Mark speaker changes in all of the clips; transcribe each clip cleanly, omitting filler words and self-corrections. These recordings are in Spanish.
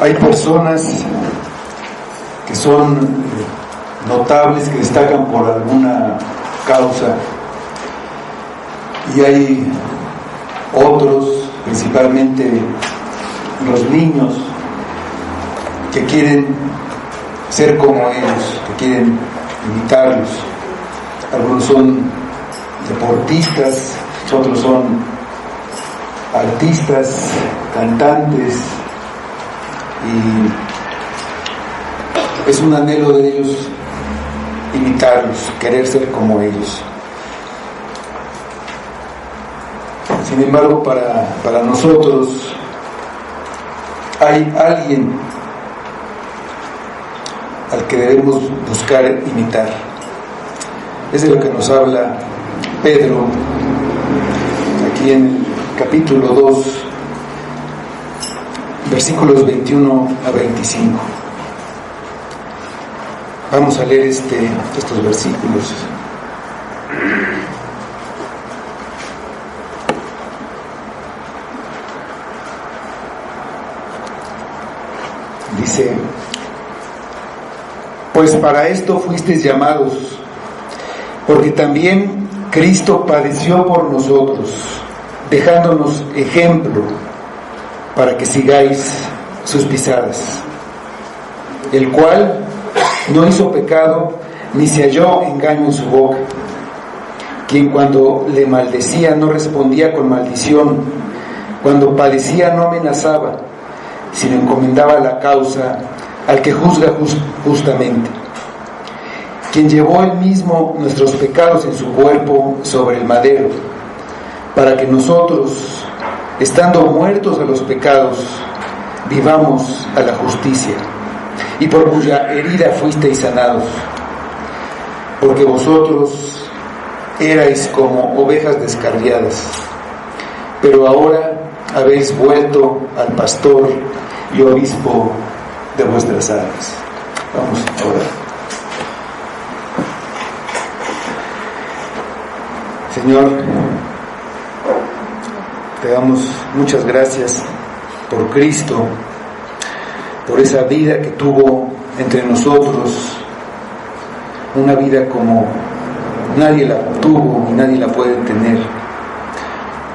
Speaker 1: Hay personas que son notables, que destacan por alguna causa, y hay otros, principalmente los niños, que quieren ser como ellos, que quieren imitarlos. Algunos son deportistas, otros son artistas, cantantes, y es un anhelo de ellos imitarlos, querer ser como ellos. Sin embargo, para nosotros hay alguien al que debemos buscar imitar. Es de lo que nos habla Pedro aquí en el capítulo 2, versículos 21 a 25. Vamos a leer estos versículos. Dice: pues para esto fuisteis llamados, porque también Cristo padeció por nosotros, dejándonos ejemplo para que sigáis sus pisadas, el cual no hizo pecado, ni se halló engaño en su boca, quien cuando le maldecía no respondía con maldición, cuando padecía no amenazaba, sino encomendaba la causa al que juzga justamente, quien llevó él mismo nuestros pecados en su cuerpo sobre el madero, para que nosotros, estando muertos a los pecados, vivamos a la justicia, y por cuya herida fuisteis sanados, porque vosotros erais como ovejas descarriadas, pero ahora habéis vuelto al pastor y obispo de vuestras almas. Vamos a orar. Señor, te damos muchas gracias por Cristo, por esa vida que tuvo entre nosotros, una vida como nadie la tuvo y nadie la puede tener,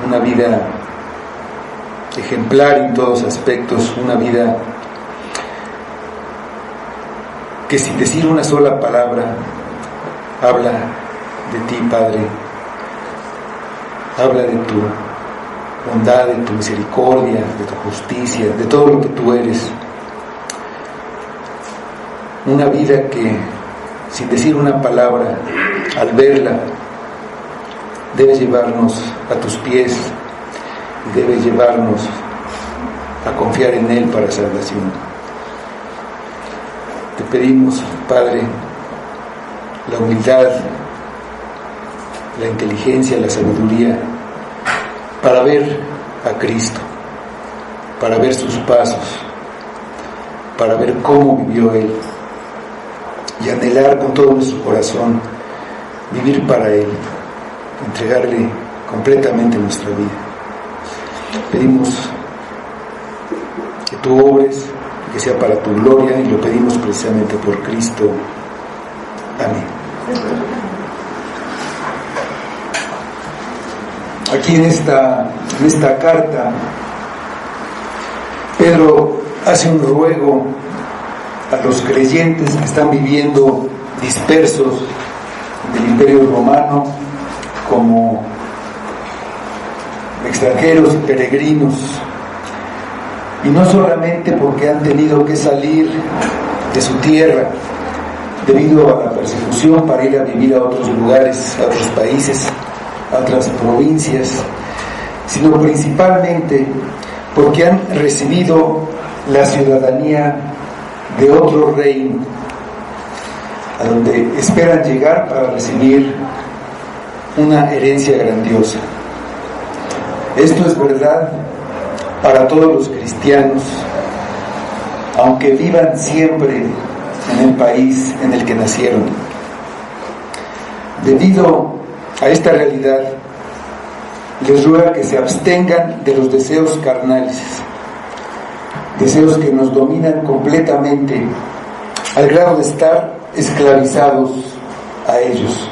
Speaker 1: una vida ejemplar en todos aspectos, una vida que sin decir una sola palabra habla de ti, Padre, habla de tu bondad, de tu misericordia, de tu justicia, de todo lo que tú eres. Una vida que, sin decir una palabra, al verla, debe llevarnos a tus pies y debe llevarnos a confiar en Él para salvación. Te pedimos, Padre, la humildad, la inteligencia, la sabiduría, para ver a Cristo, para ver sus pasos, para ver cómo vivió Él, y anhelar con todo nuestro corazón vivir para Él, entregarle completamente nuestra vida. Pedimos que tú obres, que sea para tu gloria, y lo pedimos precisamente por Cristo. Amén. Aquí en esta carta, Pedro hace un ruego a los creyentes que están viviendo dispersos del Imperio Romano como extranjeros y peregrinos, y no solamente porque han tenido que salir de su tierra debido a la persecución para ir a vivir a otros lugares, a otros países, a otras provincias, sino principalmente porque han recibido la ciudadanía de otro reino, a donde esperan llegar para recibir una herencia grandiosa. Esto es verdad para todos los cristianos, aunque vivan siempre en el país en el que nacieron. Debido a esta realidad, les ruega que se abstengan de los deseos carnales, deseos que nos dominan completamente al grado de estar esclavizados a ellos.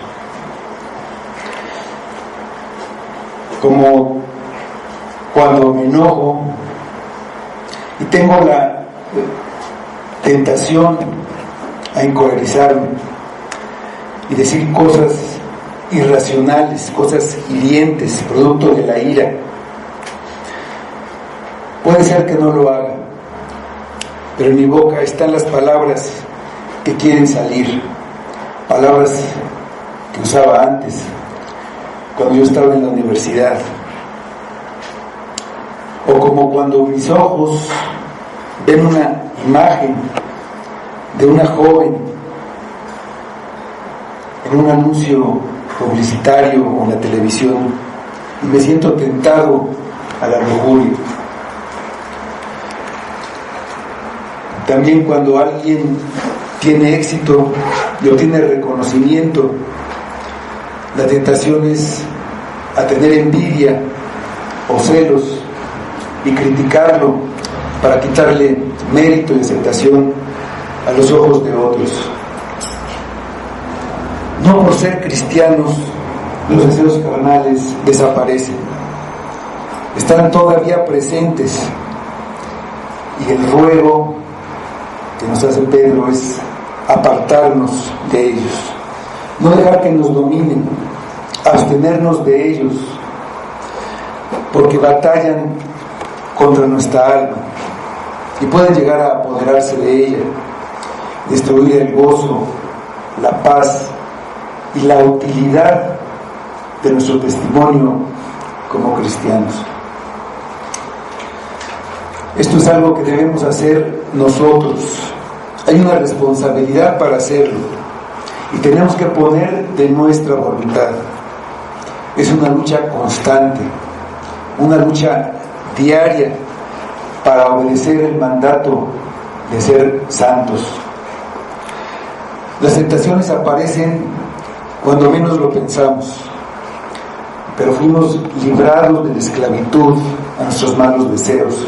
Speaker 1: Como cuando me enojo y tengo la tentación a encolerizarme y decir cosas irracionales, cosas hirientes, producto de la ira. Puede ser que no lo haga, pero en mi boca están las palabras que quieren salir, palabras que usaba antes, cuando yo estaba en la universidad, o como cuando mis ojos ven una imagen de una joven en un anuncio publicitario o en la televisión y me siento tentado a la lujuria. También cuando alguien tiene éxito y obtiene reconocimiento, la tentación es a tener envidia o celos y criticarlo para quitarle mérito y aceptación a los ojos de otros. No por ser cristianos, los deseos carnales desaparecen. Están todavía presentes y el ruego que nos hace Pedro es apartarnos de ellos, no dejar que nos dominen, abstenernos de ellos, porque batallan contra nuestra alma y pueden llegar a apoderarse de ella, destruir el gozo, la paz y la utilidad de nuestro testimonio como cristianos. Esto es algo que debemos hacer nosotros. Hay una responsabilidad para hacerlo y tenemos que poner de nuestra voluntad. Es una lucha constante, una lucha diaria para obedecer el mandato de ser santos. Las tentaciones aparecen cuando menos lo pensamos, pero fuimos librados de la esclavitud a nuestros malos deseos.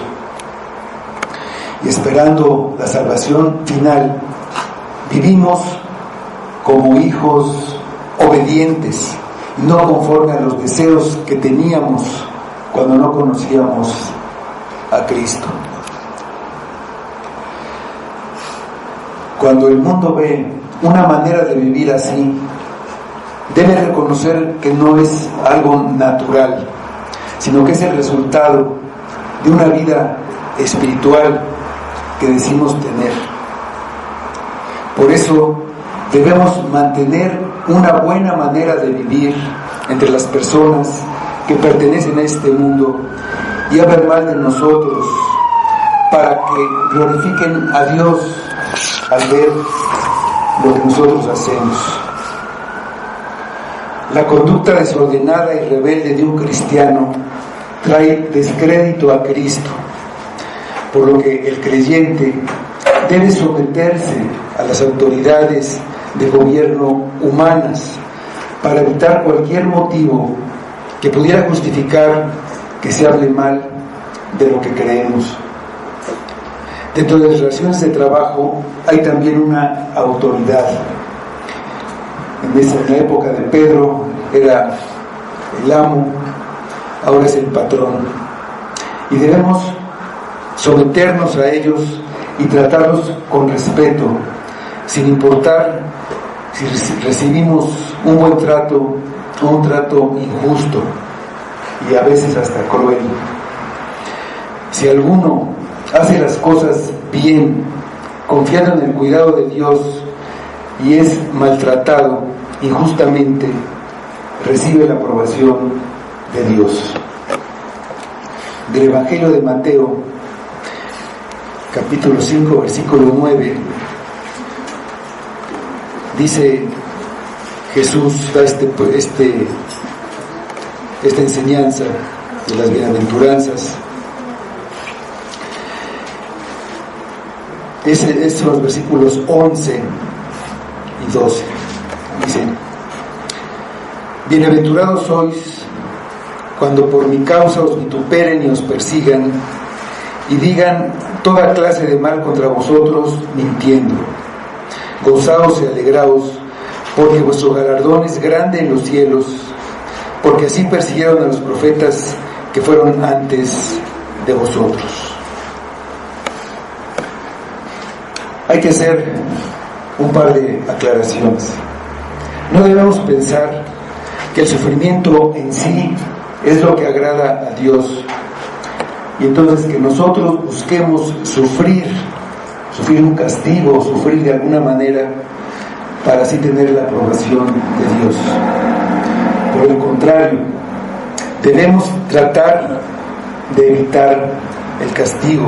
Speaker 1: Y esperando la salvación final, vivimos como hijos obedientes, no conforme a los deseos que teníamos cuando no conocíamos a Cristo. Cuando el mundo ve una manera de vivir así, debe reconocer que no es algo natural, sino que es el resultado de una vida espiritual que decimos tener. Por eso debemos mantener una buena manera de vivir entre las personas que pertenecen a este mundo y hablar mal de nosotros para que glorifiquen a Dios al ver lo que nosotros hacemos. La conducta desordenada y rebelde de un cristiano trae descrédito a Cristo, por lo que el creyente debe someterse a las autoridades de gobierno humanas para evitar cualquier motivo que pudiera justificar que se hable mal de lo que creemos. Dentro de las relaciones de trabajo hay también una autoridad. En la época de Pedro era el amo, ahora es el patrón. Y debemos someternos a ellos y tratarlos con respeto, sin importar si recibimos un buen trato o un trato injusto y a veces hasta cruel. Si alguno hace las cosas bien, confiando en el cuidado de Dios y es maltratado injustamente, recibe la aprobación de Dios. Del Evangelio de Mateo, capítulo 5, versículo 9, dice Jesús, da esta enseñanza de las bienaventuranzas. Estos son los versículos 11 y 12. Dice: bienaventurados sois cuando por mi causa os vituperen y os persigan y digan toda clase de mal contra vosotros, mintiendo. Gozaos y alegraos, porque vuestro galardón es grande en los cielos, porque así persiguieron a los profetas que fueron antes de vosotros. Hay que hacer un par de aclaraciones. No debemos pensar que el sufrimiento en sí es lo que agrada a Dios, y entonces que nosotros busquemos sufrir un castigo, sufrir de alguna manera para así tener la aprobación de Dios. Por el contrario, debemos tratar de evitar el castigo,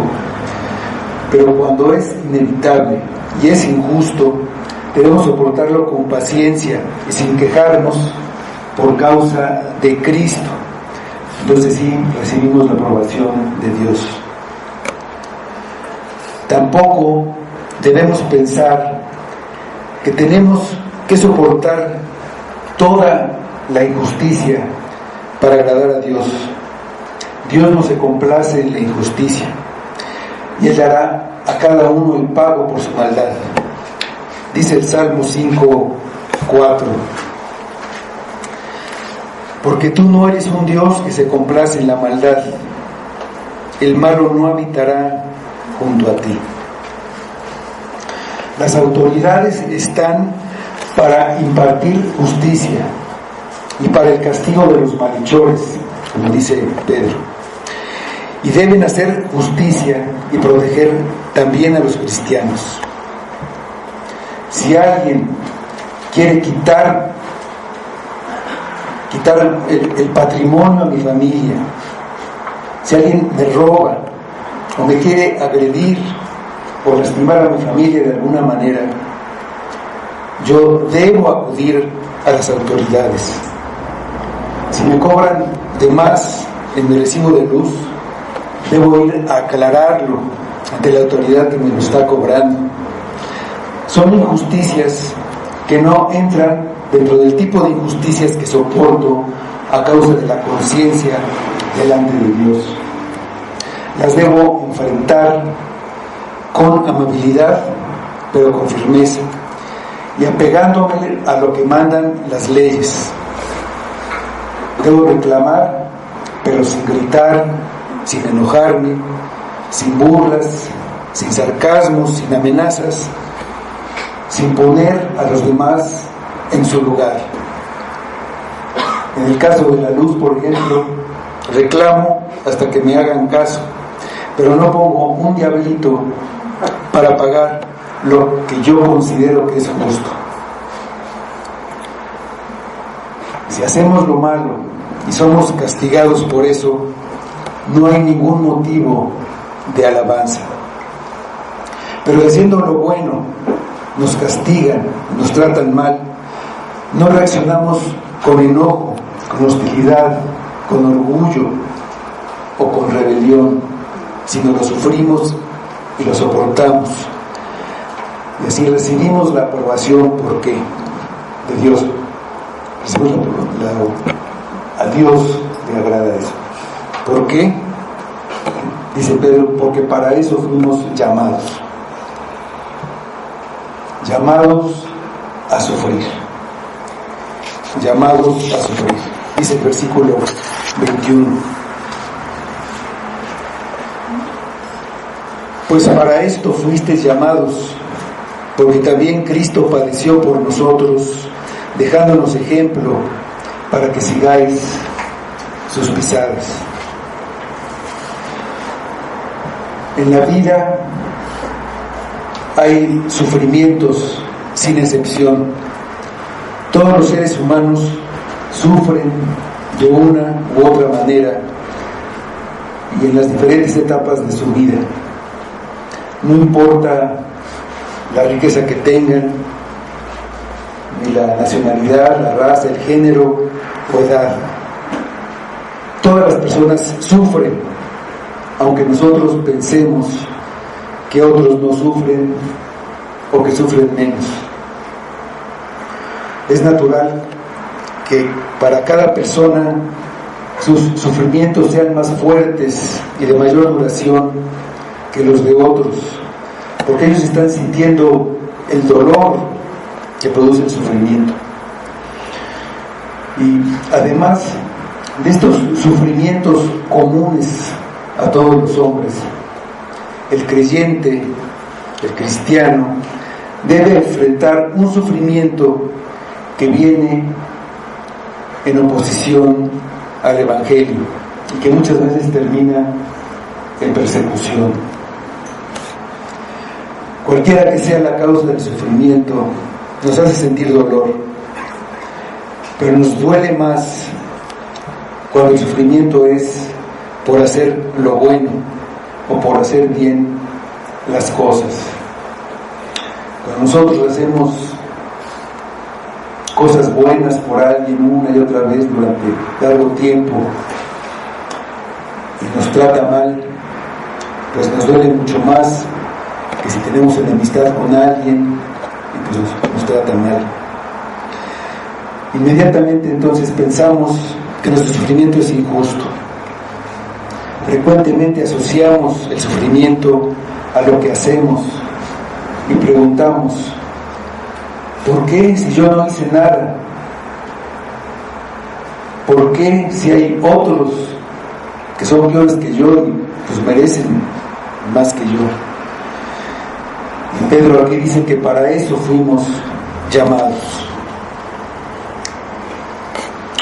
Speaker 1: pero cuando es inevitable y es injusto, debemos soportarlo con paciencia y sin quejarnos por causa de Cristo. Entonces sí recibimos la aprobación de Dios. Tampoco debemos pensar que tenemos que soportar toda la injusticia para agradar a Dios. Dios no se complace en la injusticia y Él dará a cada uno el pago por su maldad. Dice el Salmo 5:4: porque tú no eres un Dios que se complace en la maldad, el malo no habitará junto a ti. Las autoridades están para impartir justicia y para el castigo de los malhechores, como dice Pedro, y deben hacer justicia y proteger también a los cristianos. Si alguien quiere quitar el patrimonio a mi familia, si alguien me roba o me quiere agredir o lastimar a mi familia de alguna manera, yo debo acudir a las autoridades. Si me cobran de más en mi recibo de luz, debo ir a aclararlo ante la autoridad que me lo está cobrando. Son injusticias que no entran dentro del tipo de injusticias que soporto a causa de la conciencia delante de Dios. Las debo enfrentar con amabilidad, pero con firmeza, y apegándome a lo que mandan las leyes. Debo reclamar, pero sin gritar, sin enojarme, sin burlas, sin sarcasmos, sin amenazas, sin poner a los demás en su lugar. En el caso de la luz, por ejemplo, reclamo hasta que me hagan caso, pero no pongo un diablito para pagar lo que yo considero que es justo. Si hacemos lo malo y somos castigados por eso, no hay ningún motivo de alabanza. Pero haciendo lo bueno, nos castigan, nos tratan mal, no reaccionamos con enojo, con hostilidad, con orgullo o con rebelión, sino lo sufrimos y lo soportamos. Y así recibimos la aprobación, ¿por qué? De Dios. Recibimos a Dios le agrada eso. ¿Por qué? Dice Pedro, porque para eso fuimos llamados. Llamados a sufrir. Llamados a sufrir. Dice el versículo 21. Pues para esto fuisteis llamados, porque también Cristo padeció por nosotros, dejándonos ejemplo para que sigáis sus pisadas. En la vida hay sufrimientos sin excepción. Todos los seres humanos sufren de una u otra manera y en las diferentes etapas de su vida. No importa la riqueza que tengan, ni la nacionalidad, la raza, el género o edad. Todas las personas sufren, aunque nosotros pensemos que otros no sufren o que sufren menos. Es natural que para cada persona sus sufrimientos sean más fuertes y de mayor duración que los de otros, porque ellos están sintiendo el dolor que produce el sufrimiento. Y además de estos sufrimientos comunes a todos los hombres, el creyente, el cristiano, debe enfrentar un sufrimiento que viene en oposición al Evangelio y que muchas veces termina en persecución. Cualquiera que sea la causa del sufrimiento, nos hace sentir dolor, pero nos duele más cuando el sufrimiento es por hacer lo bueno o por hacer bien las cosas. Cuando nosotros hacemos cosas buenas por alguien una y otra vez durante largo tiempo y nos trata mal, pues nos duele mucho más que si tenemos enemistad con alguien y pues nos trata mal. Inmediatamente entonces pensamos que nuestro sufrimiento es injusto. Frecuentemente asociamos el sufrimiento a lo que hacemos y preguntamos: ¿por qué si yo no hice nada? ¿Por qué si hay otros que son peores que yo y pues merecen más que yo? Y Pedro aquí dice que para eso fuimos llamados.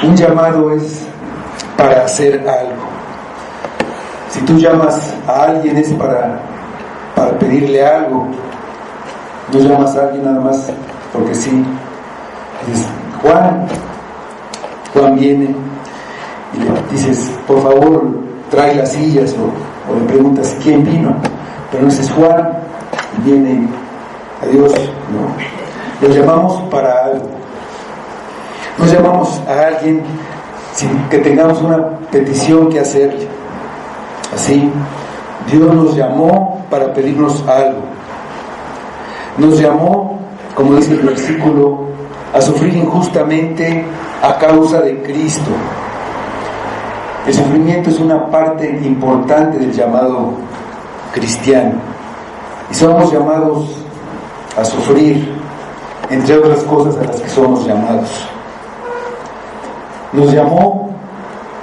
Speaker 1: Un llamado es para hacer algo. Si tú llamas a alguien es para pedirle algo. No llamas a alguien nada más porque sí. Dices: Juan viene, y le dices: por favor, trae las sillas, o le preguntas quién vino, pero no dices Juan, y viene. Adiós, no. Lo llamamos para algo. No llamamos a alguien sin que tengamos una petición que hacerle. Así, Dios nos llamó para pedirnos algo. Nos llamó, como dice el versículo, a sufrir injustamente a causa de Cristo. El sufrimiento es una parte importante del llamado cristiano, y somos llamados a sufrir, entre otras cosas a las que somos llamados. Nos llamó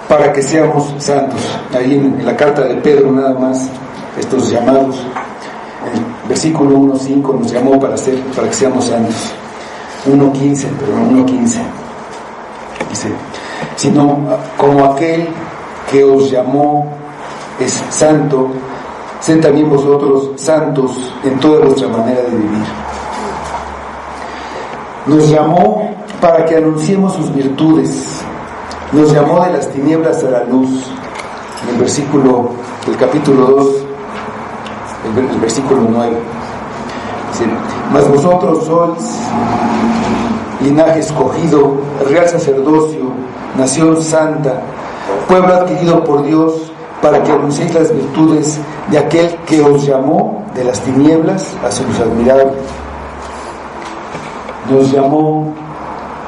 Speaker 1: para que seamos santos. Ahí en la carta de Pedro nada más estos llamados. En el versículo 1:5 nos llamó para que seamos santos. 1:15 dice: sino como aquel que os llamó es santo, sed también vosotros santos en toda vuestra manera de vivir. Nos llamó para que anunciemos sus virtudes. Nos llamó de las tinieblas a la luz. En el versículo del capítulo 2, el versículo 9. Dice: mas vosotros sois linaje escogido, real sacerdocio, nación santa, pueblo adquirido por Dios, para que anunciéis las virtudes de aquel que os llamó de las tinieblas a su luz admirable. Nos llamó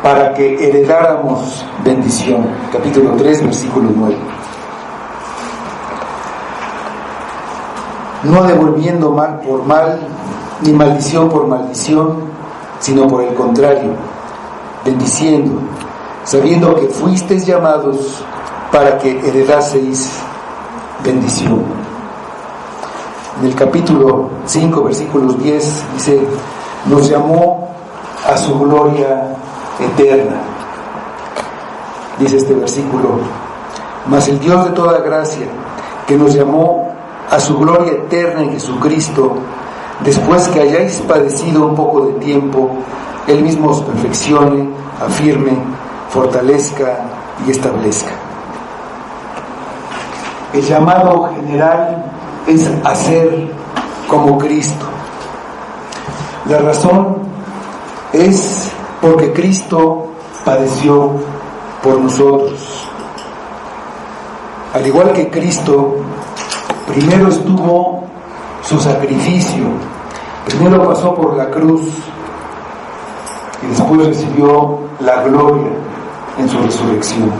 Speaker 1: para que heredáramos bendición. Capítulo 3, versículo 9. No devolviendo mal por mal, ni maldición por maldición, sino por el contrario, bendiciendo, sabiendo que fuisteis llamados para que heredaseis bendición. En el capítulo 5, versículos 10, dice: nos llamó a su gloria eterna. Dice este versículo: mas el Dios de toda gracia, que nos llamó a su gloria eterna en Jesucristo, después que hayáis padecido un poco de tiempo, Él mismo os perfeccione, afirme, fortalezca y establezca. El llamado general es hacer como Cristo. La razón es porque Cristo padeció por nosotros. Al igual que Cristo, primero estuvo su sacrificio, primero pasó por la cruz y después recibió la gloria en su resurrección.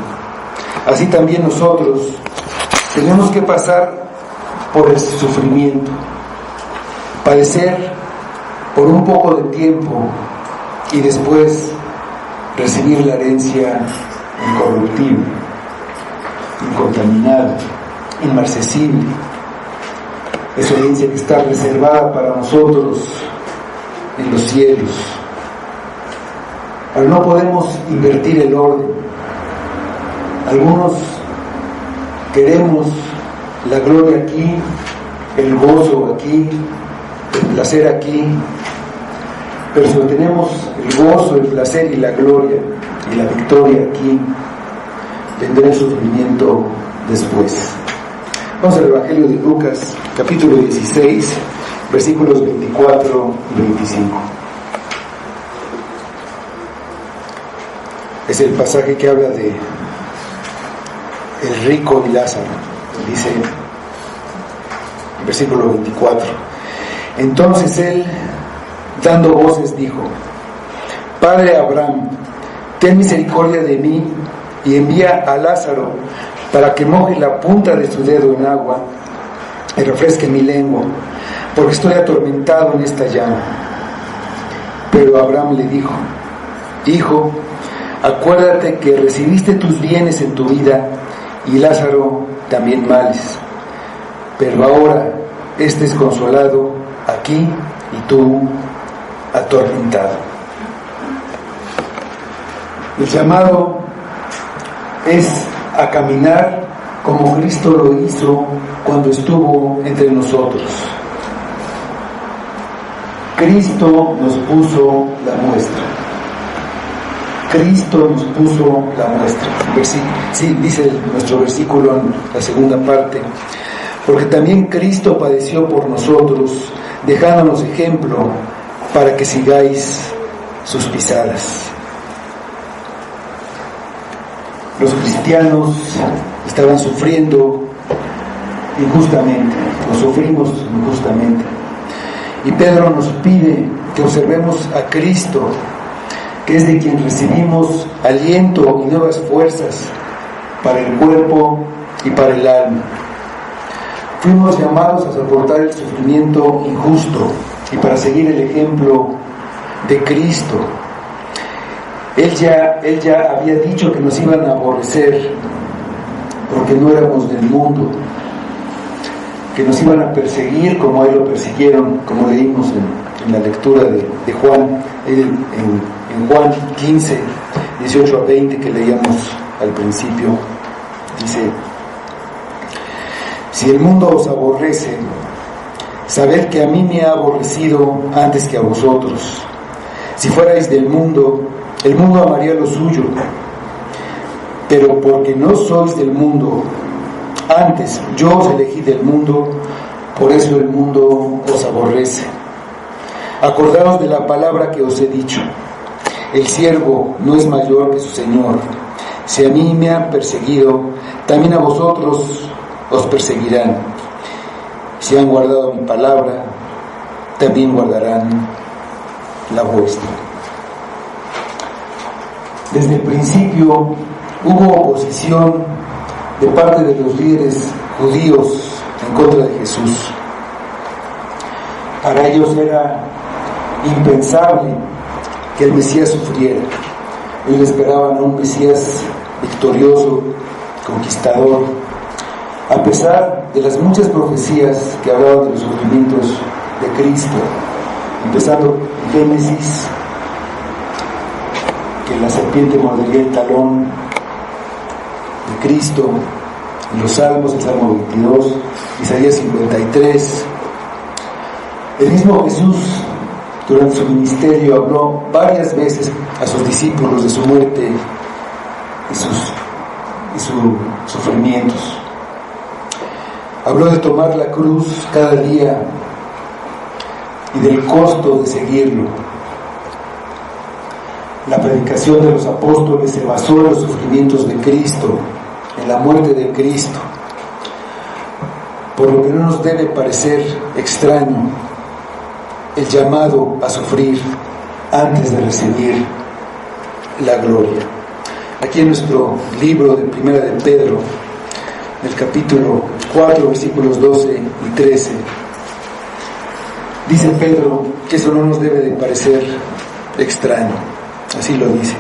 Speaker 1: Así también nosotros tenemos que pasar por el sufrimiento. padecer por un poco de tiempo y después recibir la herencia incorruptible, incontaminada, inmarcesible, esa herencia que está reservada para nosotros en los cielos. Pero no podemos invertir el orden. Algunos queremos la gloria aquí, el gozo aquí, el placer aquí, pero si no tenemos el gozo, el placer y la gloria y la victoria aquí, vendrá el sufrimiento después. Vamos al Evangelio de Lucas, capítulo 16, versículos 24 y 25. Es el pasaje que habla de el rico y Lázaro. Dice, versículo 24: entonces él, dando voces, dijo: Padre Abraham, ten misericordia de mí y envía a Lázaro para que moje la punta de su dedo en agua y refresque mi lengua, porque estoy atormentado en esta llama. Pero Abraham le dijo: Hijo, acuérdate que recibiste tus bienes en tu vida y Lázaro también males, pero ahora este es consolado aquí y tú atormentado. El llamado es a caminar como Cristo lo hizo cuando estuvo entre nosotros. Cristo nos puso la muestra. Cristo nos puso la muestra. Sí, dice nuestro versículo en la segunda parte: porque también Cristo padeció por nosotros, dejándonos ejemplo para que sigáis sus pisadas. Los cristianos estaban sufriendo injustamente, lo sufrimos injustamente. Y Pedro nos pide que observemos a Cristo, que es de quien recibimos aliento y nuevas fuerzas para el cuerpo y para el alma. Fuimos llamados a soportar el sufrimiento injusto y para seguir el ejemplo de Cristo. Él ya había dicho que nos iban a aborrecer porque no éramos del mundo, que nos iban a perseguir como a él lo persiguieron, como leímos en la lectura de Juan, en Juan 15, 18 a 20 que leíamos al principio. Dice: si el mundo os aborrece, sabed que a mí me ha aborrecido antes que a vosotros. Si fuerais del mundo, el mundo amaría lo suyo, pero porque no sois del mundo, antes yo os elegí del mundo, por eso el mundo os aborrece. Acordaos de la palabra que os he dicho: el siervo no es mayor que su señor. Si a mí me han perseguido, también a vosotros os perseguirán. Si han guardado mi palabra, también guardarán la vuestra. Desde el principio hubo oposición de parte de los líderes judíos en contra de Jesús. Para ellos era impensable que el Mesías sufriera. Ellos esperaban a un Mesías victorioso, conquistador, a pesar de las muchas profecías que hablaban de los sufrimientos de Cristo, empezando en Génesis, que la serpiente mordería el talón de Cristo, en los Salmos, el Salmo 22, Isaías 53. El mismo Jesús, durante su ministerio, habló varias veces a sus discípulos de su muerte y sus sufrimientos. Habló de tomar la cruz cada día y del costo de seguirlo. La predicación de los apóstoles se basó en los sufrimientos de Cristo, en la muerte de Cristo, por lo que no nos debe parecer extraño el llamado a sufrir antes de recibir la gloria. Aquí en nuestro libro de Primera de Pedro, en el capítulo 4, versículos 12 y 13, Dice Pedro que eso no nos debe de parecer extraño, así lo dice.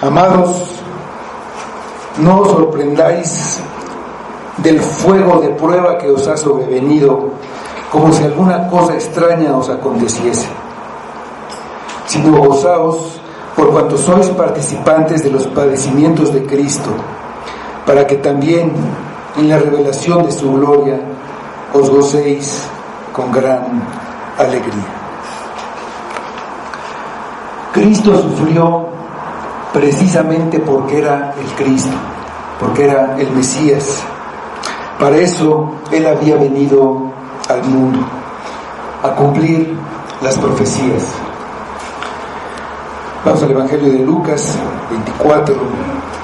Speaker 1: Amados, no os sorprendáis del fuego de prueba que os ha sobrevenido, como si alguna cosa extraña os aconteciese, sino gozaos por cuanto sois participantes de los padecimientos de Cristo, para que también en la revelación de su gloria os gocéis con gran alegría. Cristo sufrió precisamente porque era el Cristo, porque era el Mesías. Para eso Él había venido al mundo, a cumplir las profecías. Vamos al Evangelio de Lucas 24.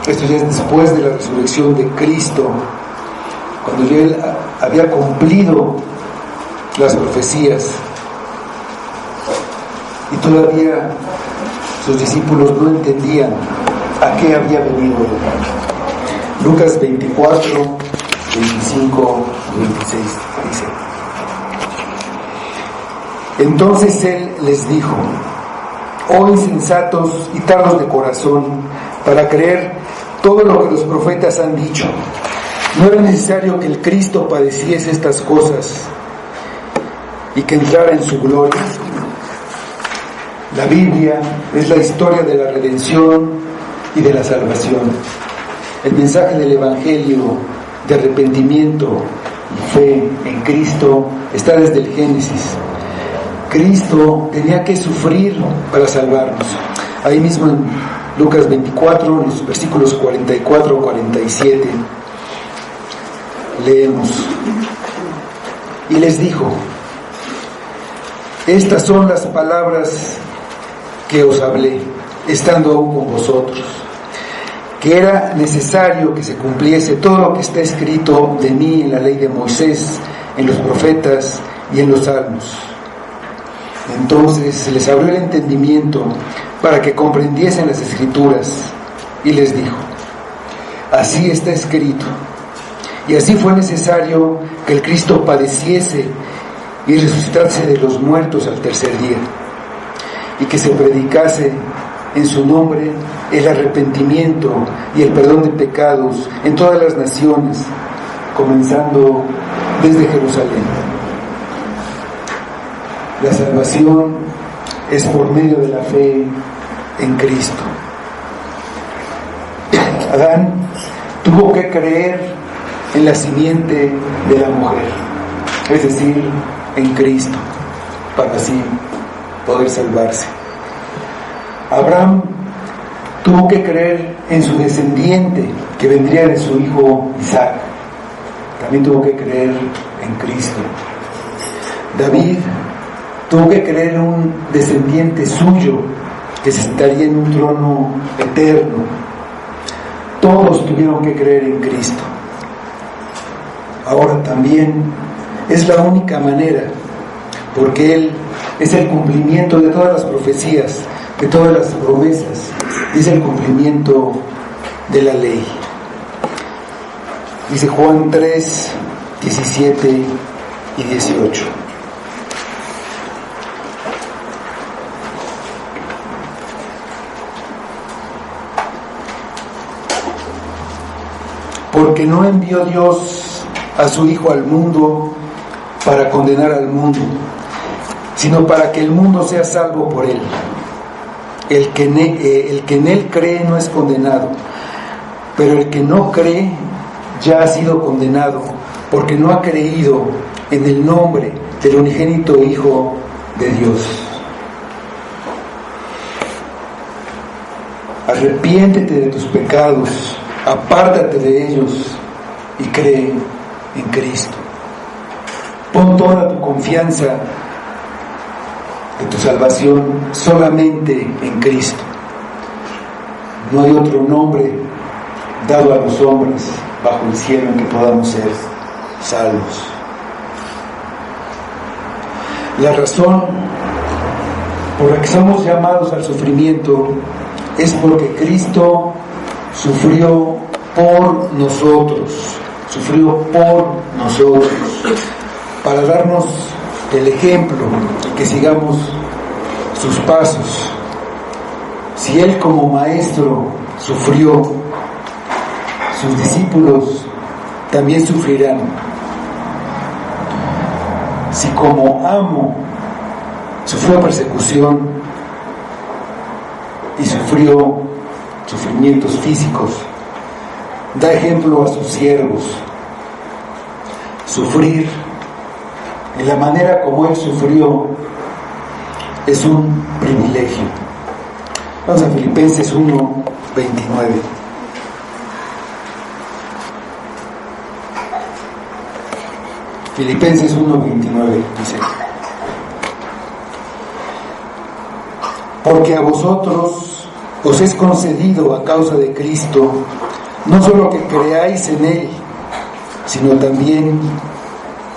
Speaker 1: Esto ya es después de la resurrección de Cristo, cuando ya Él había cumplido las profecías y todavía sus discípulos no entendían a qué había venido Él. Lucas 24, 25, 26 dice: Entonces Él les dijo: Oh insensatos y tardos de corazón, para creer todo lo que los profetas han dicho. ¿No era necesario que el Cristo padeciese estas cosas y que entrara en su gloria? La Biblia es la historia de la redención y de la salvación. El mensaje del Evangelio de arrepentimiento y fe en Cristo está desde el Génesis. Cristo tenía que sufrir para salvarnos. Ahí mismo en Lucas 24, en los versículos 44-47, leemos: Y les dijo: Estas son las palabras que os hablé, estando aún con vosotros, que era necesario que se cumpliese todo lo que está escrito de mí en la ley de Moisés, en los profetas y en los salmos. Entonces se les abrió el entendimiento para que comprendiesen las Escrituras, y les dijo: Así está escrito, y así fue necesario que el Cristo padeciese y resucitase de los muertos al tercer día, y que se predicase en su nombre el arrepentimiento y el perdón de pecados en todas las naciones, comenzando desde Jerusalén. La salvación es por medio de la fe en Cristo. Adán tuvo que creer en la simiente de la mujer, es decir, en Cristo, para así poder salvarse. Abraham tuvo que creer en su descendiente, que vendría de su hijo Isaac. También tuvo que creer en Cristo. David tuvo que creer en un descendiente suyo que se sentaría en un trono eterno. Todos tuvieron que creer en Cristo. Ahora también es la única manera, porque Él es el cumplimiento de todas las profecías, de todas las promesas, es el cumplimiento de la ley. Dice Juan 3, 17 y 18. Porque no envió Dios a su Hijo al mundo para condenar al mundo, sino para que el mundo sea salvo por Él. El que en Él cree no es condenado, pero el que no cree ya ha sido condenado, porque no ha creído en el nombre del unigénito Hijo de Dios. Arrepiéntete de tus pecados, apártate de ellos y cree en Cristo. Pon toda tu confianza de tu salvación solamente en Cristo. No hay otro nombre dado a los hombres bajo el cielo en que podamos ser salvos. La razón por la que somos llamados al sufrimiento es porque Cristo sufrió por nosotros sufrió por nosotros, para darnos el ejemplo y que sigamos sus pasos. Si Él como Maestro sufrió, sus discípulos también sufrirán. Si como amo sufrió persecución y sufrió sufrimientos físicos, da ejemplo a sus siervos. Sufrir en la manera como Él sufrió es un privilegio. Vamos a Filipenses 1:29. Filipenses 1:29 dice: porque a vosotros os es concedido a causa de Cristo no solo que creáis en Él, sino también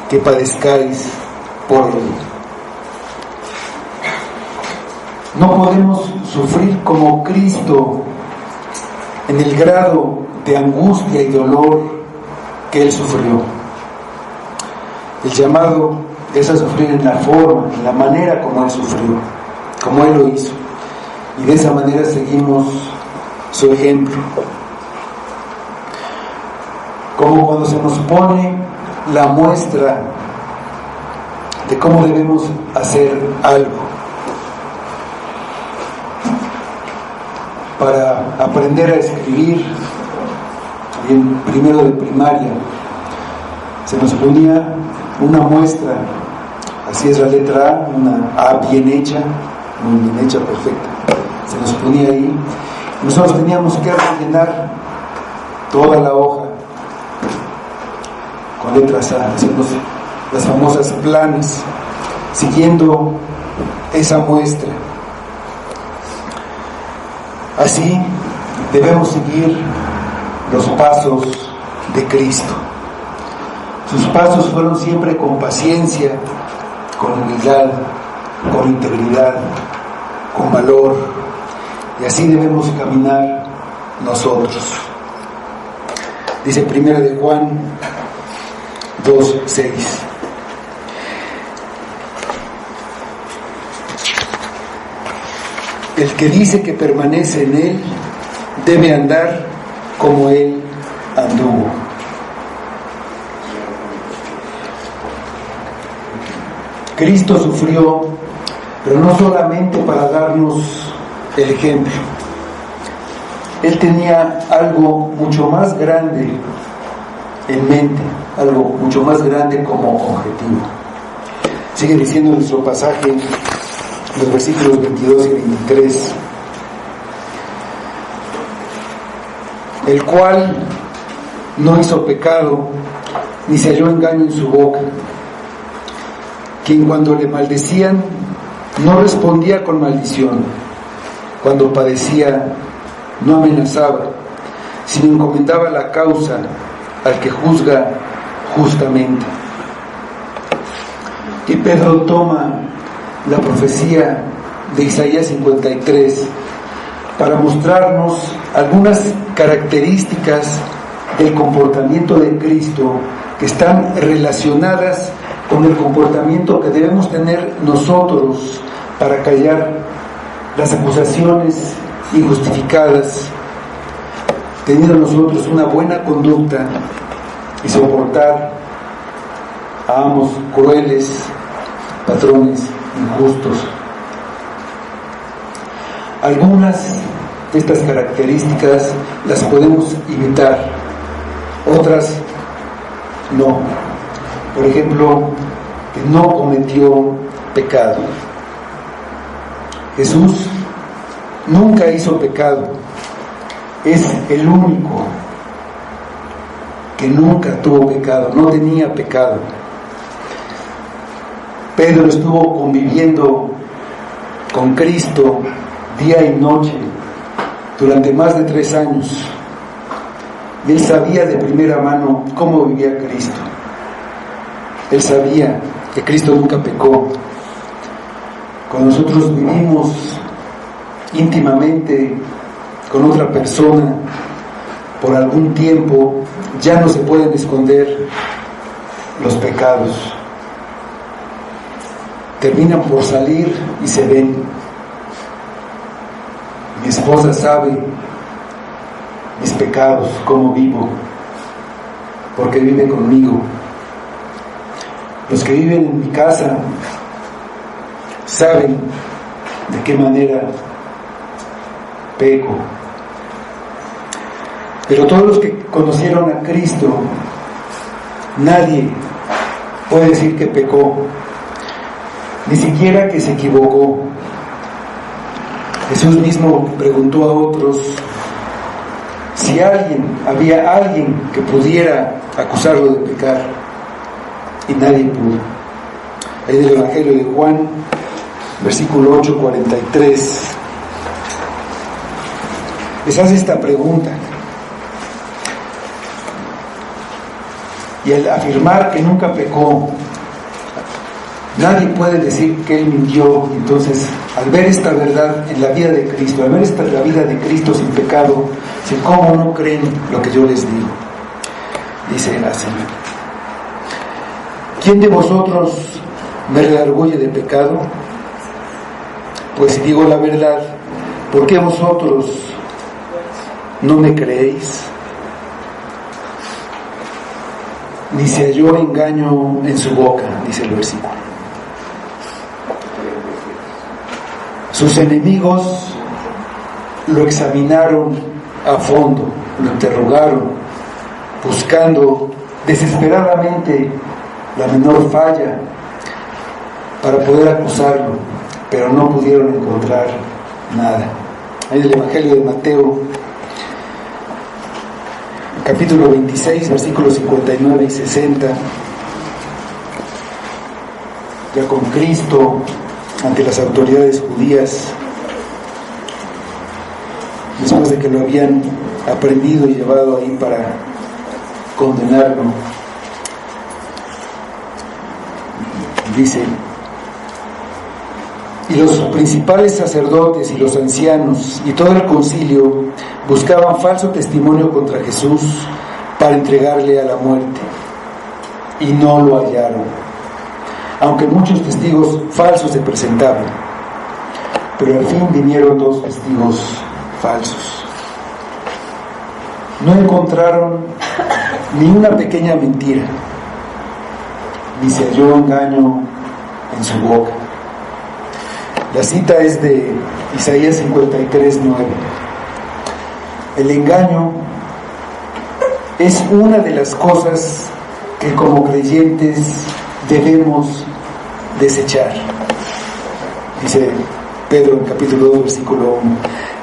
Speaker 1: que padezcáis por Él. No podemos sufrir como Cristo en el grado de angustia y dolor que Él sufrió. El llamado es a sufrir en la forma, en la manera como Él sufrió, como Él lo hizo. Y de esa manera seguimos su ejemplo. Como cuando se nos pone la muestra de cómo debemos hacer algo. Para aprender a escribir, en primero de primaria, se nos ponía una muestra, así es la letra A, una A bien hecha, muy bien hecha, perfecta. Se nos ponía ahí. Nosotros teníamos que rellenar toda la hoja con letras A, hacemos las famosas planas, siguiendo esa muestra. Así debemos seguir los pasos de Cristo. Sus pasos fueron siempre con paciencia, con humildad, con integridad, con valor, y así debemos caminar nosotros. Dice 1 de Juan 2:6. El que dice que permanece en Él debe andar como Él anduvo. Cristo sufrió, pero no solamente para darnos el ejemplo. Él tenía algo mucho más grande en mente, algo mucho más grande como objetivo. Sigue diciendo nuestro pasaje, los versículos 22 y 23, el cual no hizo pecado, ni se halló engaño en su boca, quien cuando le maldecían no respondía con maldición, cuando padecía no amenazaba, sino encomendaba la causa al que juzga justamente. Y Pedro toma la profecía de Isaías 53 para mostrarnos algunas características del comportamiento de Cristo que están relacionadas con el comportamiento que debemos tener nosotros para callar las acusaciones injustificadas, teniendo nosotros una buena conducta y soportar a amos crueles, patrones injustos. Algunas de estas características las podemos imitar, otras no. Por ejemplo, que no cometió pecado. Jesús nunca hizo pecado. Es el único que nunca tuvo pecado, no tenía pecado. Pedro estuvo conviviendo con Cristo día y noche durante más de 3 años. Y él sabía de primera mano cómo vivía Cristo. Él sabía que Cristo nunca pecó. Cuando nosotros vivimos íntimamente con otra persona por algún tiempo, ya no se pueden esconder los pecados. Terminan por salir y se ven. Mi esposa sabe mis pecados, cómo vivo, porque vive conmigo. Los que viven en mi casa saben de qué manera peco. Pero todos los que conocieron a Cristo, nadie puede decir que pecó, ni siquiera que se equivocó. Jesús mismo preguntó a otros si había alguien que pudiera acusarlo de pecar, y nadie pudo. Ahí del Evangelio de Juan, versículo 8, 43, les hace esta pregunta. Y al afirmar que nunca pecó, nadie puede decir que él mintió. Entonces, al ver esta verdad en la vida de Cristo, al ver la vida de Cristo sin pecado, ¿cómo no creen lo que yo les digo? Dice así: ¿quién de vosotros me redarguye de pecado? Pues si digo la verdad, ¿por qué vosotros no me creéis? Ni se halló engaño en su boca, dice el versículo. Sus enemigos lo examinaron a fondo, lo interrogaron, buscando desesperadamente la menor falla para poder acusarlo, pero no pudieron encontrar nada. Ahí el Evangelio de Mateo, capítulo 26, versículos 59 y 60, ya con Cristo ante las autoridades judías, después de que lo habían aprendido y llevado ahí para condenarlo, dice: y los principales sacerdotes y los ancianos y todo el concilio buscaban falso testimonio contra Jesús para entregarle a la muerte, y no lo hallaron, aunque muchos testigos falsos se presentaban. Pero al fin vinieron 2 testigos falsos. No encontraron ni una pequeña mentira, ni se halló engaño en su boca. La cita es de Isaías 53, 9. El engaño es una de las cosas que como creyentes debemos desechar. Dice Pedro en capítulo 2, versículo 1: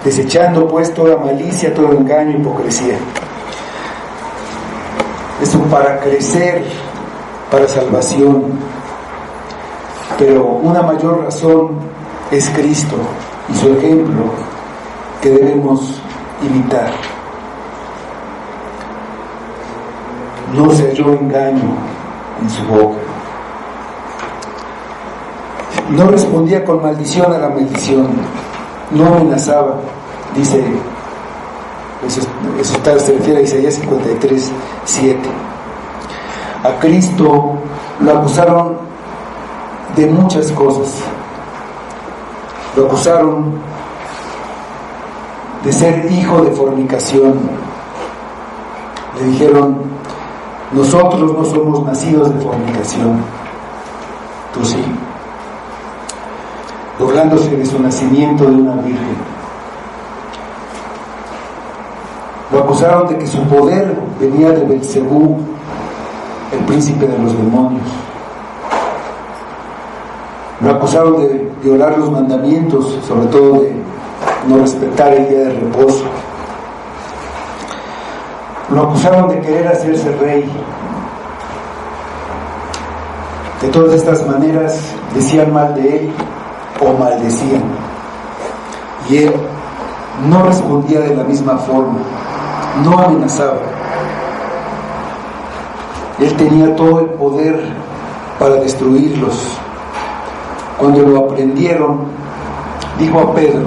Speaker 1: desechando pues toda malicia, todo engaño, hipocresía. Eso para crecer, para salvación. Pero una mayor razón es Cristo y su ejemplo que debemos imitar. No se halló engaño en su boca. No respondía con maldición a la maldición. No amenazaba. Dice, se refiere a Isaías 53, 7. A Cristo lo acusaron de muchas cosas. Lo acusaron de ser hijo de fornicación. Le dijeron: nosotros no somos nacidos de fornicación, tú sí. Burlándose de su nacimiento de una virgen. Lo acusaron de que su poder venía de Belcebú, el príncipe de los demonios. Lo acusaron de violar los mandamientos, sobre todo de no respetar el día de reposo. Lo acusaron de querer hacerse rey. De todas estas maneras decían mal de él o maldecían. Y él no respondía de la misma forma, no amenazaba. Él tenía todo el poder para destruirlos. Cuando lo aprendieron, dijo a Pedro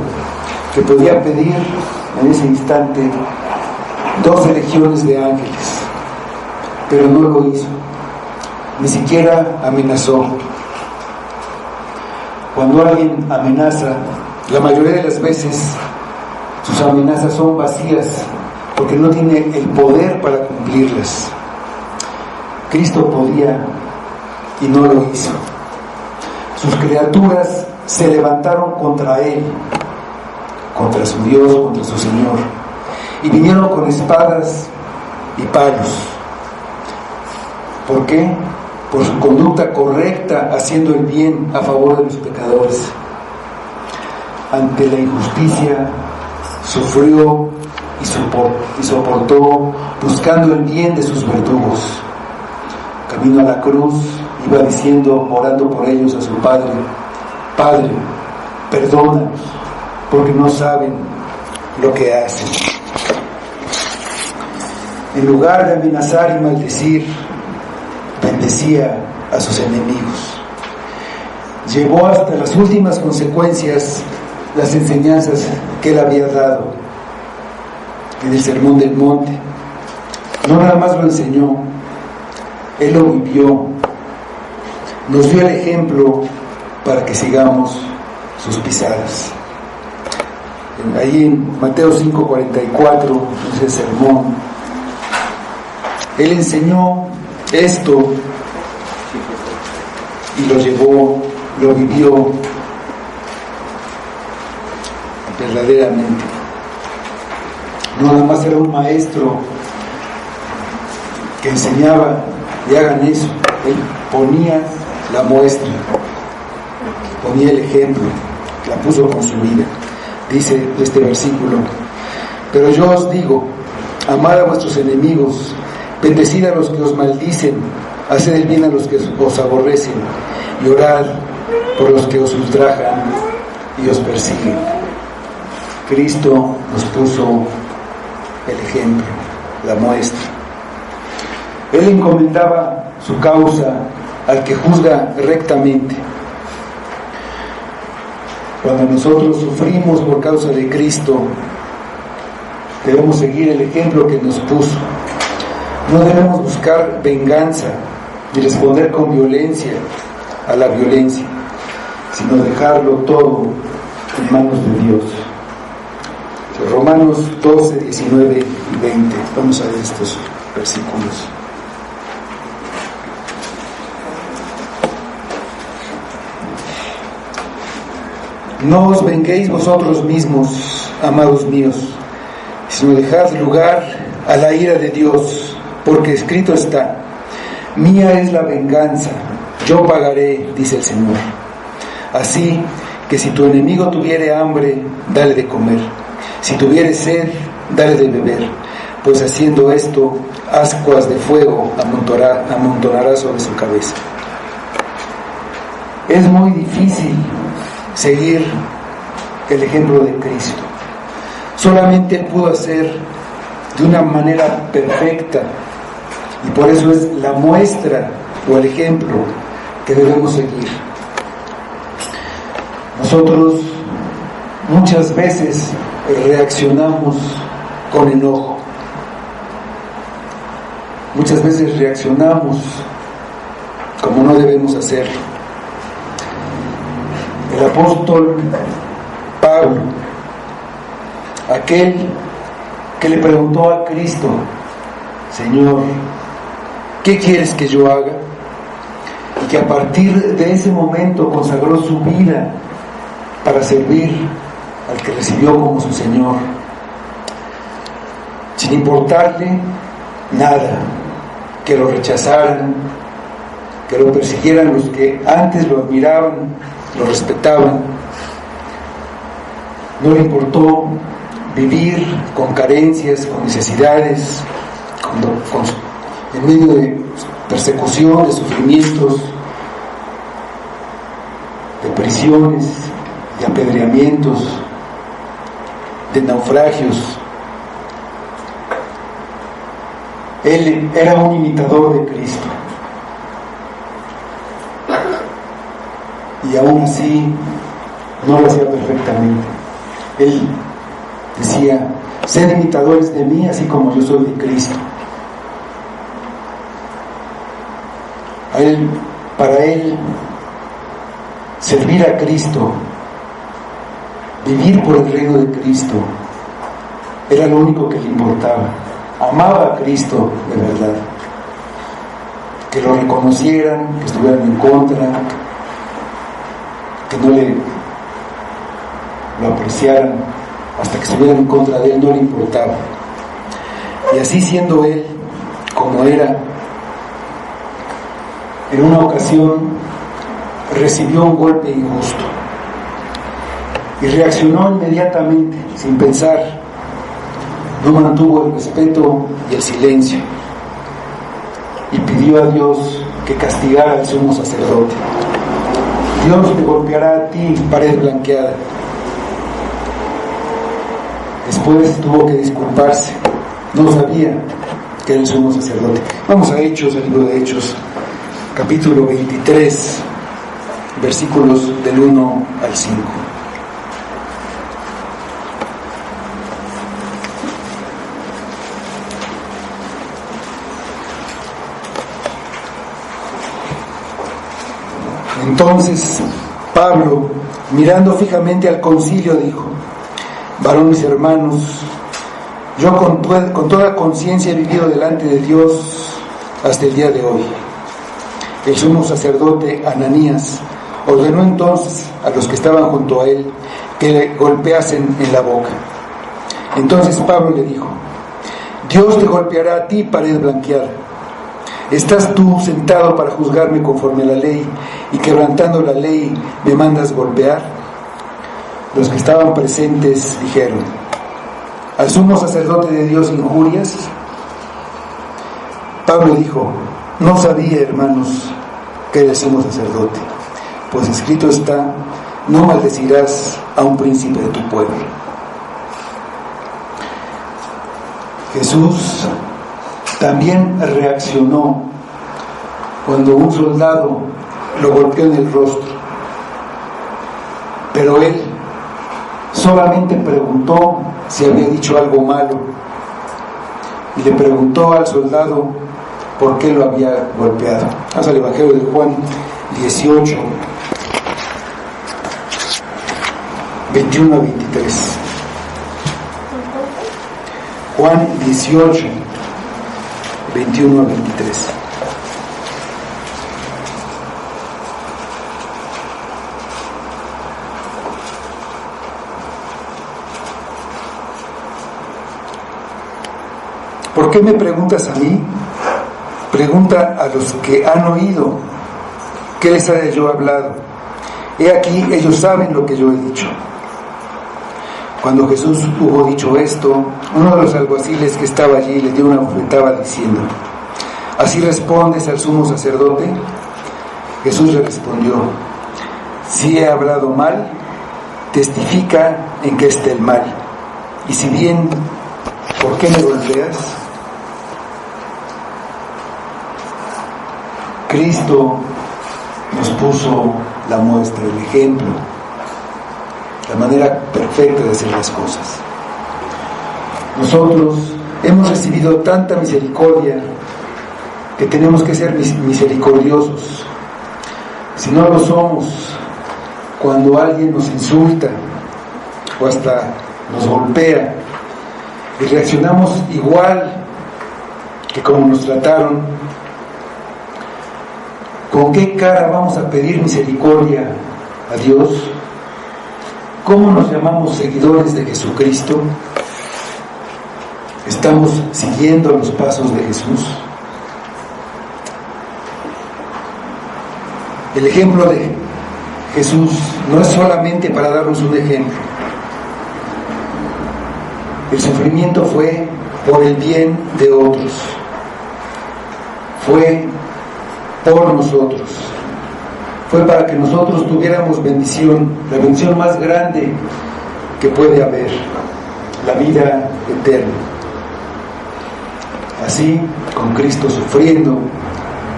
Speaker 1: que podía pedir en ese instante 12 legiones de ángeles pero no lo hizo. Ni siquiera amenazó. Cuando alguien amenaza, la mayoría de las veces sus amenazas son vacías, porque no tiene el poder para cumplirlas. Cristo podía y no lo hizo. Sus criaturas se levantaron contra Él, contra su Dios, contra su Señor, y vinieron con espadas y palos. ¿Por qué? Por su conducta correcta, haciendo el bien a favor de los pecadores. Ante la injusticia, sufrió y soportó, buscando el bien de sus verdugos. Camino a la cruz, iba diciendo, orando por ellos a su Padre: Padre, perdónanos, porque no saben lo que hacen. En lugar de amenazar y maldecir, bendecía a sus enemigos. Llevó hasta las últimas consecuencias las enseñanzas que Él había dado en el Sermón del Monte. No nada más lo enseñó, Él lo vivió. Nos dio el ejemplo para que sigamos sus pisadas. Ahí en Mateo 5:44, ese sermón, Él enseñó esto y lo llevó, lo vivió verdaderamente. No nada más era un maestro que enseñaba y hagan eso. Él ponía la muestra, ponía el ejemplo, la puso con su vida. Dice este versículo: pero yo os digo, amad a vuestros enemigos, bendecid a los que os maldicen, haced el bien a los que os aborrecen, y orad por los que os ultrajan y os persiguen. Cristo nos puso el ejemplo, la muestra. Él encomendaba su causa al que juzga rectamente. Cuando nosotros sufrimos por causa de Cristo, debemos seguir el ejemplo que nos puso. No debemos buscar venganza ni responder con violencia a la violencia, sino dejarlo todo en manos de Dios. Romanos 12, 19 y 20. Vamos a ver estos versículos. No os venguéis vosotros mismos, amados míos, sino dejad lugar a la ira de Dios, porque escrito está: mía es la venganza, yo pagaré, dice el Señor. Así que si tu enemigo tuviere hambre, dale de comer; si tuviere sed, dale de beber, pues haciendo esto, ascuas de fuego amontonará sobre su cabeza. Es muy difícil seguir el ejemplo de Cristo. Solamente Él pudo hacer de una manera perfecta, y por eso es la muestra o el ejemplo que debemos seguir. Nosotros muchas veces reaccionamos con enojo. Muchas veces reaccionamos como no debemos hacerlo. El apóstol Pablo, aquel que le preguntó a Cristo: Señor, ¿qué quieres que yo haga? Y que a partir de ese momento consagró su vida para servir al que recibió como su Señor, sin importarle nada, que lo rechazaran, que lo persiguieran los que antes lo admiraban, lo respetaban. No le importó vivir con carencias, con necesidades, en medio de persecución, de sufrimientos, de prisiones, de apedreamientos, de naufragios. Él era un imitador de Cristo, y aún así no lo hacía perfectamente. Él decía: sed imitadores de mí, así como yo soy de Cristo. Para él, servir a Cristo, vivir por el reino de Cristo, era lo único que le importaba. Amaba a Cristo de verdad. Que lo reconocieran, que estuvieran en contra, que no lo apreciaran, hasta que estuvieran en contra de él, no le importaba. Y así siendo él como era, en una ocasión recibió un golpe injusto y reaccionó inmediatamente, sin pensar. No mantuvo el respeto y el silencio y pidió a Dios que castigara al sumo sacerdote. Dios te golpeará a ti, pared blanqueada. Después tuvo que disculparse, no sabía que era el sumo sacerdote. Vamos a Hechos, el libro de Hechos, capítulo 23, versículos del 1 al 5. Entonces Pablo, mirando fijamente al concilio, dijo: varones hermanos, yo con toda conciencia he vivido delante de Dios hasta el día de hoy. El sumo sacerdote Ananías ordenó entonces a los que estaban junto a él que le golpeasen en la boca. Entonces Pablo le dijo: Dios te golpeará a ti, pared blanqueada. ¿Estás tú sentado para juzgarme conforme a la ley, y quebrantando la ley me mandas golpear? Los que estaban presentes dijeron: ¿al sumo sacerdote de Dios injurias? Pablo dijo: no sabía, hermanos, que era el sumo sacerdote, pues escrito está: no maldecirás a un príncipe de tu pueblo. Jesús también reaccionó cuando un soldado lo golpeó en el rostro, pero él solamente preguntó si había dicho algo malo y le preguntó al soldado por qué lo había golpeado. Vamos al Evangelio de Juan 18, 21 a 23. Juan 18, 21 a 23. ¿Por qué me preguntas a mí? Pregunta a los que han oído. ¿Qué les haya yo hablado? He aquí, ellos saben lo que yo he dicho. Cuando Jesús hubo dicho esto, uno de los alguaciles que estaba allí le dio una bofetada diciendo: ¿así respondes al sumo sacerdote? Jesús le respondió: si he hablado mal, testifica en que esté el mal. Y si bien, ¿por qué me golpeas? Cristo nos puso la muestra, el ejemplo, la manera perfecta de hacer las cosas. Nosotros hemos recibido tanta misericordia que tenemos que ser misericordiosos. Si no lo somos, cuando alguien nos insulta o hasta nos golpea y reaccionamos igual que como nos trataron, ¿con qué cara vamos a pedir misericordia a Dios? ¿Cómo nos llamamos seguidores de Jesucristo? ¿Estamos siguiendo los pasos de Jesús? El ejemplo de Jesús no es solamente para darnos un ejemplo. El sufrimiento fue por el bien de otros. Fue por nosotros. Fue para que nosotros tuviéramos bendición, la bendición más grande que puede haber, la vida eterna. Así, con Cristo sufriendo,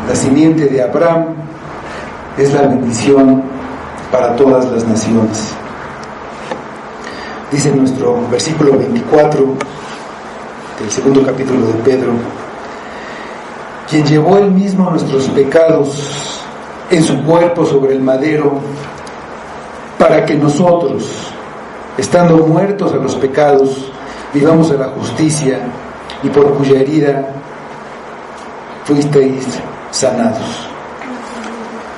Speaker 1: la simiente de Abraham es la bendición para todas las naciones. Dice nuestro versículo 24 del segundo capítulo de Pedro: quien llevó él mismo nuestros pecados en su cuerpo sobre el madero, para que nosotros, estando muertos a los pecados, vivamos a la justicia, y por cuya herida fuisteis sanados.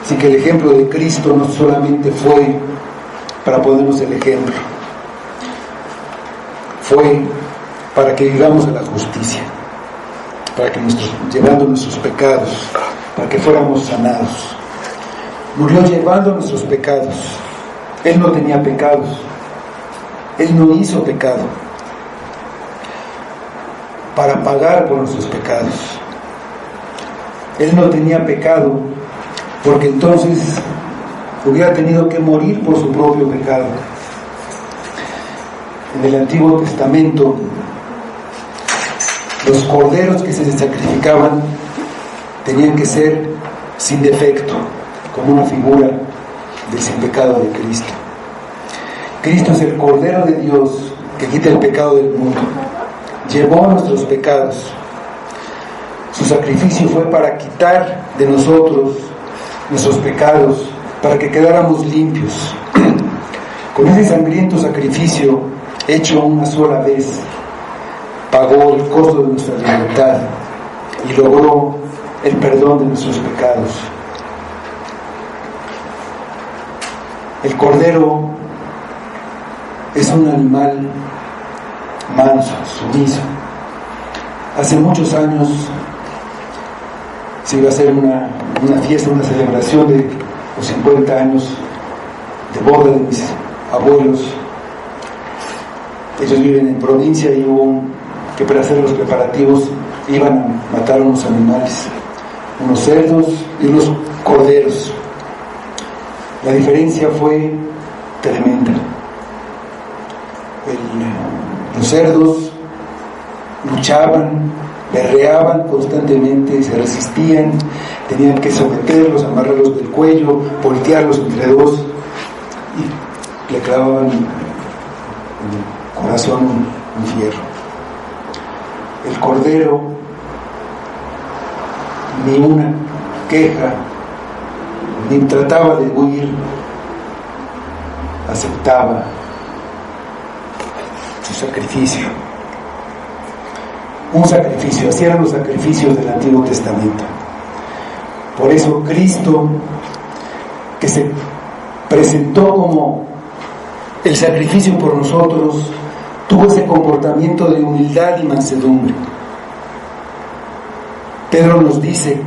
Speaker 1: Así que el ejemplo de Cristo no solamente fue para ponernos el ejemplo, fue para que vivamos a la justicia, para que llevando nuestros pecados, para que fuéramos sanados. Murió llevando nuestros pecados. Él no tenía pecados, Él no hizo pecado, para pagar por nuestros pecados. Él no tenía pecado, porque entonces hubiera tenido que morir por su propio pecado. En el Antiguo Testamento, los corderos que se sacrificaban tenían que ser sin defecto, como una figura del sin pecado de Cristo. Cristo es el Cordero de Dios que quita el pecado del mundo. Llevó nuestros pecados. Su sacrificio fue para quitar de nosotros nuestros pecados, para que quedáramos limpios. Con ese sangriento sacrificio, hecho una sola vez, pagó el costo de nuestra libertad y logró el perdón de nuestros pecados. El cordero es un animal manso, sumiso. Hace muchos años se iba a hacer una fiesta, una celebración de los 50 años de boda de mis abuelos. Ellos viven en provincia y hubo que para hacer los preparativos iban a matar unos animales, unos cerdos y unos corderos. La diferencia fue tremenda. Los cerdos luchaban, berreaban constantemente, se resistían, tenían que someterlos, amarrarlos del cuello, voltearlos entre dos y le clavaban en el corazón un fierro. El cordero, ni una queja, ni trataba de huir, aceptaba su sacrificio. Un sacrificio, así eran los sacrificios del Antiguo Testamento. Por eso Cristo, que se presentó como el sacrificio por nosotros, tuvo ese comportamiento de humildad y mansedumbre. Pedro nos dice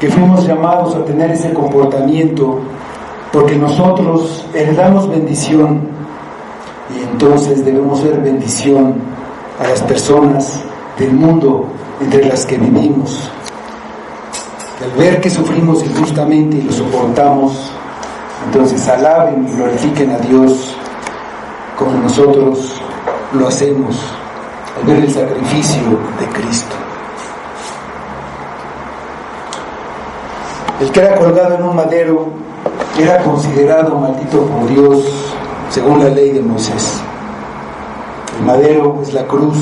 Speaker 1: que fuimos llamados a tener ese comportamiento porque nosotros heredamos bendición y entonces debemos ser bendición a las personas del mundo entre las que vivimos. Al ver que sufrimos injustamente y lo soportamos, entonces alaben y glorifiquen a Dios como nosotros lo hacemos al ver el sacrificio de Cristo. El que era colgado en un madero era considerado maldito por Dios según la ley de Moisés. El madero es la cruz.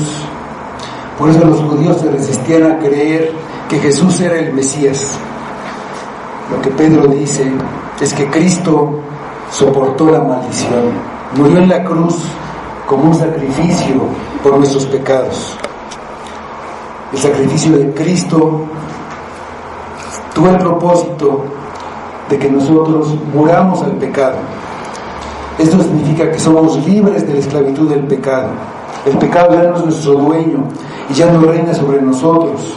Speaker 1: Por eso los judíos se resistían a creer que Jesús era el Mesías. Lo que Pedro dice es que Cristo soportó la maldición, murió en la cruz como un sacrificio por nuestros pecados. El sacrificio de Cristo tuvo el propósito de que nosotros muramos al pecado. Esto significa que somos libres de la esclavitud del pecado. El pecado ya no es nuestro dueño y ya no reina sobre nosotros.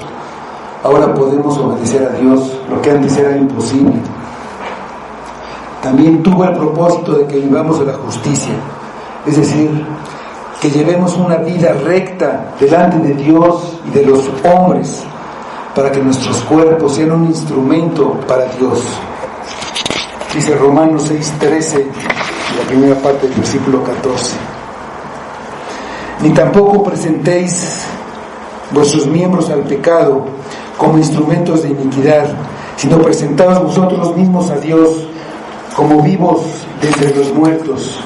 Speaker 1: Ahora podemos obedecer a Dios, lo que antes era imposible. También tuvo el propósito de que vivamos a la justicia, es decir, que llevemos una vida recta delante de Dios y de los hombres, para que nuestros cuerpos sean un instrumento para Dios. Dice Romanos 6:13, la primera parte del versículo 14. Ni tampoco presentéis vuestros miembros al pecado como instrumentos de iniquidad, sino presentaos vosotros mismos a Dios como vivos de entre los muertos,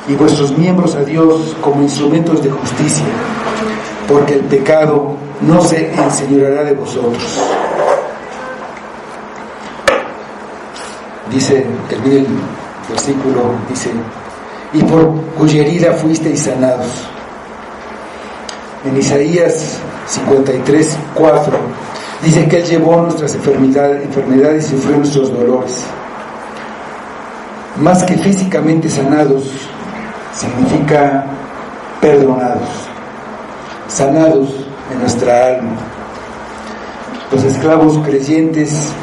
Speaker 1: y vuestros miembros a Dios como instrumentos de justicia, porque el pecado no se enseñoreará de vosotros. Dice, termina el versículo, dice, y por cuya herida fuisteis sanados. En Isaías 53:4 dice que Él llevó nuestras enfermedades y sufrió nuestros dolores. Más que físicamente sanados, significa perdonados, sanados en nuestra alma. Los esclavos creyentes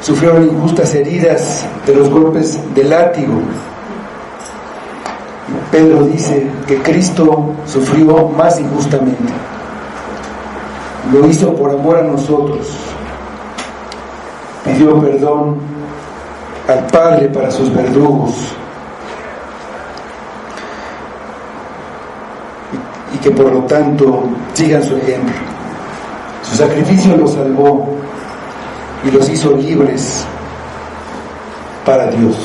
Speaker 1: sufrieron injustas heridas de los golpes del látigo. Pedro dice que Cristo sufrió más injustamente. Lo hizo por amor a nosotros. Pidió perdón al Padre para sus verdugos. Y que por lo tanto sigan su ejemplo. Su sacrificio los salvó y los hizo libres para Dios.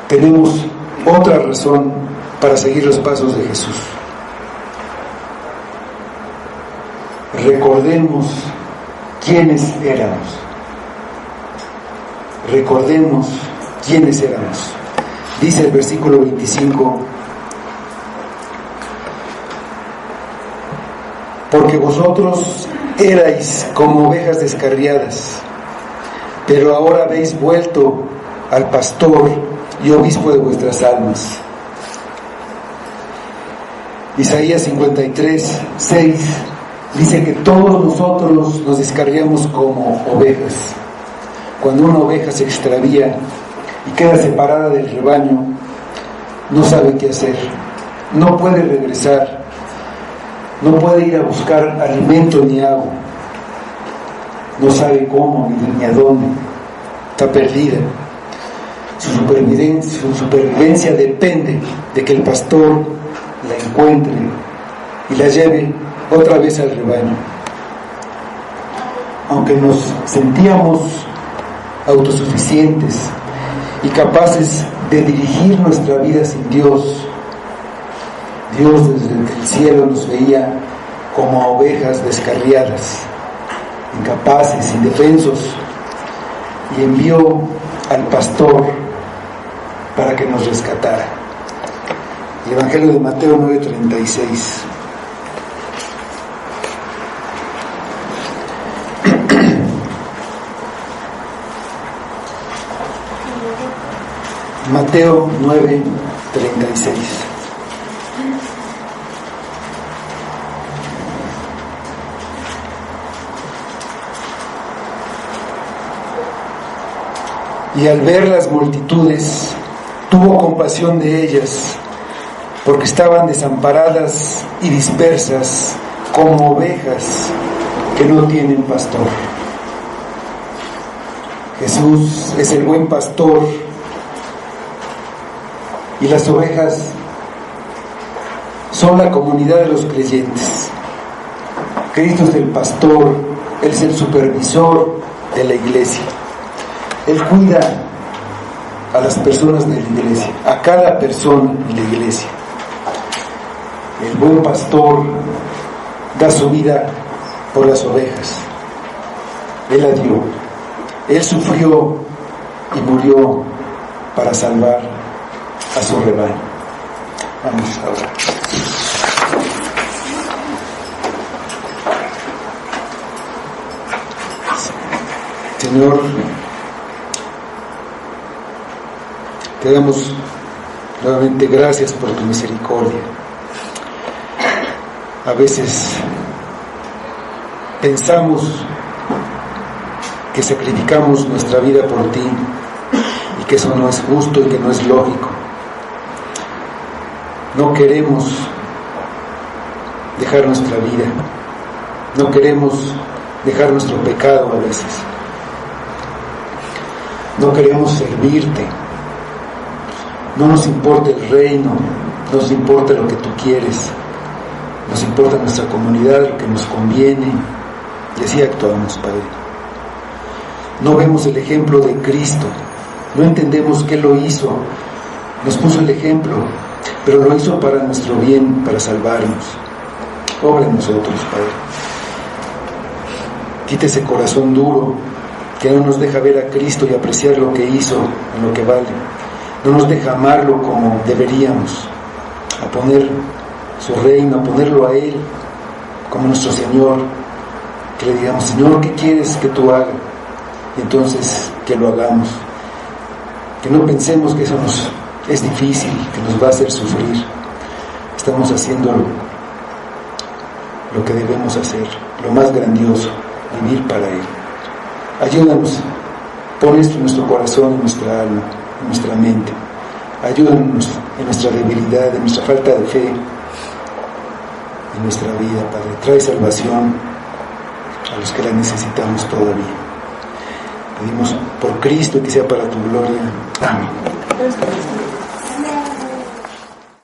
Speaker 1: Tenemos otra razón para seguir los pasos de Jesús. Recordemos quiénes éramos. Recordemos quiénes éramos. Dice el versículo 25: porque vosotros erais como ovejas descarriadas, pero ahora habéis vuelto al pastor y obispo de vuestras almas. Isaías 53:6 dice que todos nosotros nos descarriamos como ovejas. Cuando una oveja se extravía y queda separada del rebaño, no sabe qué hacer, no puede regresar, no puede ir a buscar alimento ni agua, no sabe cómo ni a dónde, está perdida. Su supervivencia depende de que el pastor la encuentre y la lleve otra vez al rebaño. Aunque nos sentíamos autosuficientes y capaces de dirigir nuestra vida sin Dios, Dios desde el cielo nos veía como ovejas descarriadas, incapaces, indefensos, y envió al pastor para que nos rescatara. El Evangelio de Mateo 9:36. Mateo 9:36. Y al ver las multitudes, tuvo compasión de ellas, porque estaban desamparadas y dispersas como ovejas que no tienen pastor. Jesús es el buen pastor y las ovejas son la comunidad de los creyentes. Cristo es el pastor, Él es el supervisor de la iglesia. Él cuida a las personas de la iglesia, a cada persona en la iglesia. El buen pastor da su vida por las ovejas. Él la dio. Él sufrió y murió para salvar a su rebaño. Vamos a orar. Señor, te damos nuevamente gracias por tu misericordia. A veces pensamos que sacrificamos nuestra vida por ti y que eso no es justo y que no es lógico. No queremos dejar nuestra vida, no queremos dejar nuestro pecado a veces, no queremos servirte. No nos importa el reino, no nos importa lo que tú quieres, nos importa nuestra comunidad, lo que nos conviene, y así actuamos, Padre. No vemos el ejemplo de Cristo, no entendemos qué lo hizo, nos puso el ejemplo, pero lo hizo para nuestro bien, para salvarnos. Obra en nosotros, Padre. Quita ese corazón duro que no nos deja ver a Cristo y apreciar lo que hizo, en lo que vale. No nos deja amarlo como deberíamos, a poner su reino, a ponerlo a Él como nuestro Señor, que le digamos: Señor, ¿qué quieres que tú hagas? Y entonces que lo hagamos, que no pensemos que eso nos es difícil, que nos va a hacer sufrir. Estamos haciendo lo que debemos hacer, lo más grandioso, vivir para Él. Ayúdanos, pon esto en nuestro corazón, en nuestra alma, en nuestra mente. Ayúdanos en nuestra debilidad, en nuestra falta de fe, en nuestra vida, Padre. Trae salvación a los que la necesitamos todavía. Pedimos por Cristo, que sea para tu gloria. Amén.